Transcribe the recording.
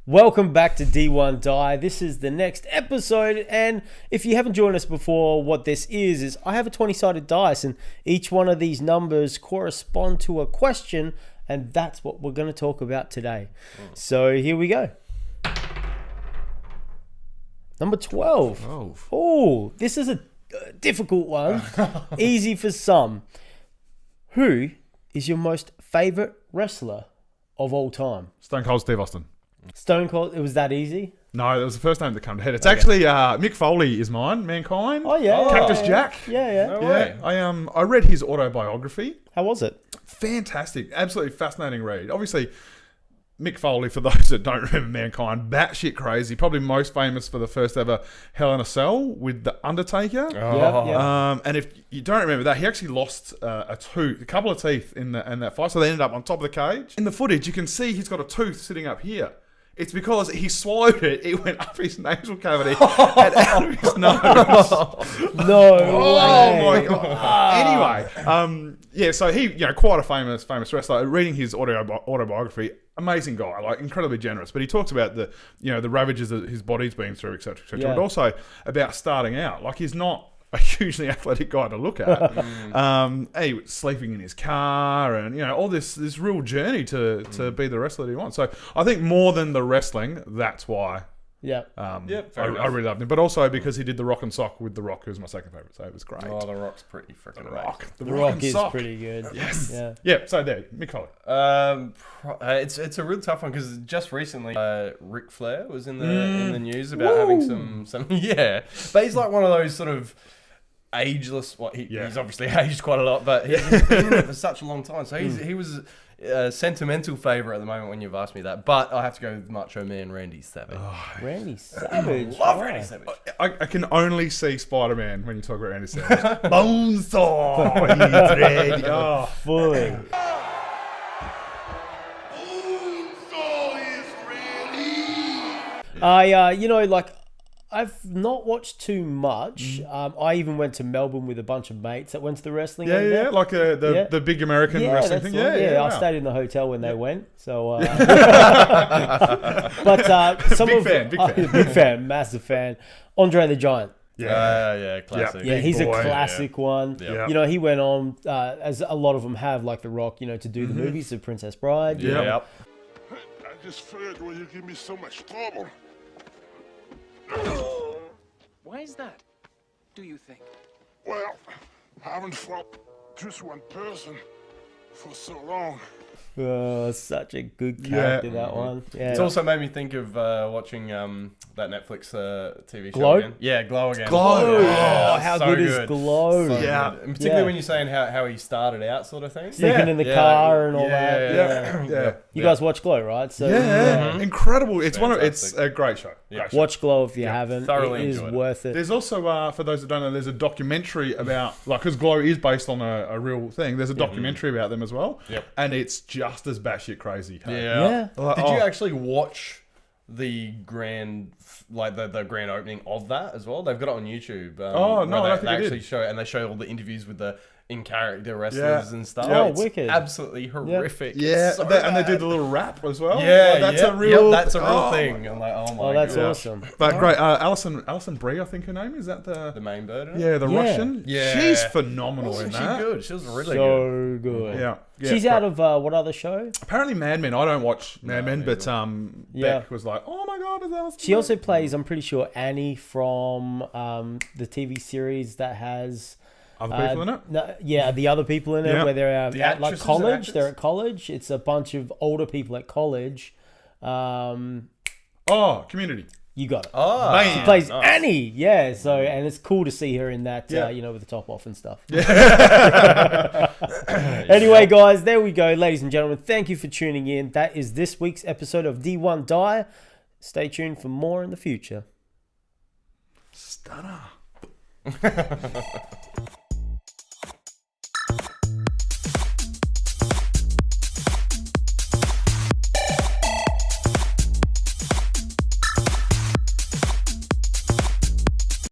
Welcome back to D1 Die. This is the next episode, and if you haven't joined us before, what this is I have a 20-sided dice, and each one of these numbers correspond to a question, and that's what we're going to talk about today. So here we go. Number 12. Oh, this is a difficult one. Easy for some. Who is your most favorite wrestler of all time? Stone Cold Steve Austin. Stone Cold. It was that easy? No, that was the first name that came to head. It's actually Mick Foley is mine. Mankind. Oh yeah. Cactus Jack. Yeah. No way. I read his autobiography. How was it? Fantastic. Absolutely fascinating read. Obviously, Mick Foley, for those that don't remember Mankind, batshit crazy. Probably most famous for the first ever Hell in a Cell with The Undertaker. Yeah. And if you don't remember that, he actually lost a couple of teeth in that fight. So they ended up on top of the cage. In the footage, you can see he's got a tooth sitting up here. It's because he swallowed it. It went up his nasal cavity and out of his nose. No way. Oh my god. Anyway, so he, quite a famous wrestler. Reading his autobiography, amazing guy, like incredibly generous. But he talks about the ravages that his body's been through, etc., etc. Yeah. But also about starting out. Like, he's not a hugely athletic guy to look at. He was sleeping in his car, and all this real journey to be the wrestler that he wants. So I think more than the wrestling, that's why. Yeah. I really loved him, but also because he did The Rock and Sock with The Rock, who's my second favorite. So it was great. Oh, The Rock's pretty freaking Rock. The Rock is pretty good. Yes. Yeah. Yeah. So there, Mick Foley. It's a real tough one because just recently, Ric Flair was in the news about having some yeah, but he's like one of those sort of ageless. He's obviously aged quite a lot, but he's been in it for such a long time. So he was a sentimental favourite at the moment when you've asked me that. But I have to go with Macho Man Randy Savage. Randy Savage. Love Randy Savage. I can only see Spider-Man when you talk about Randy Savage. Bonesaw, he's ready. Oh, Fully. I've not watched too much. I even went to Melbourne with a bunch of mates that went to the wrestling. Like the big American wrestling thing. I Wow. stayed in the hotel when they went. So, but big fan, massive fan. Andre the Giant. Classic. Yeah, he's boy. a classic one. Yeah. He went on, as a lot of them have, like The Rock, to do the movies of Princess Bride. Yeah. I just figured when you give me so much trouble. Why is that, do you think? Well, I haven't fought just one person for so long. Oh, such a good character, that one. Yeah. It's also made me think of watching that Netflix TV show Glow? again. Yeah, Glow again. Glow. Oh, how so good is Glow? So Yeah. good. And particularly when you're saying how he started out, sort of thing. Sleeping in the car and all that. Yeah. You guys watch Glow, right? So Incredible. It's it's Fantastic. a great show. Yeah. Great show. watch Glow if you haven't. thoroughly It is enjoyed it. worth it. There's also, for those that don't know, there's a documentary about, because Glow is based on a real thing. There's a documentary about them as well. Yep. And it's just as batshit crazy. Hey? Yeah. Did you actually watch the grand opening of that as well? They've got it on YouTube. No, where I don't they think I actually did. show it, and they show all the interviews with the in-character wrestlers and stuff. Oh, It's wicked. absolutely horrific. Yeah, It's so and they bad. do the little rap as well. Yeah, that's yeah. a real. That's a real thing. I'm like, oh my Oh, that's god. awesome. But great, Alison Brie, I think her name is that The main bird. In it? the Russian. Yeah. She's phenomenal in Wasn't she that. good? She was really good. So good. Yeah. She's great. out of what other show? Apparently Mad Men. I don't watch Mad Men, but Yeah. Beck was like, "Oh my god, is Alison She Brie?" also plays, I'm pretty sure, Annie from the TV series that has other people in it. the other people in it, Yeah. where they're The at like actresses and college. actors? They're at college. It's a bunch of older people at college. Community. You got it. Oh, Bam. She plays nice. Annie, yeah. So, and it's cool to see her in that, Yeah. with the top off and stuff. Anyway, guys, there we go, ladies and gentlemen. Thank you for tuning in. That is this week's episode of D1 Die. Stay tuned for more in the future. Stunner.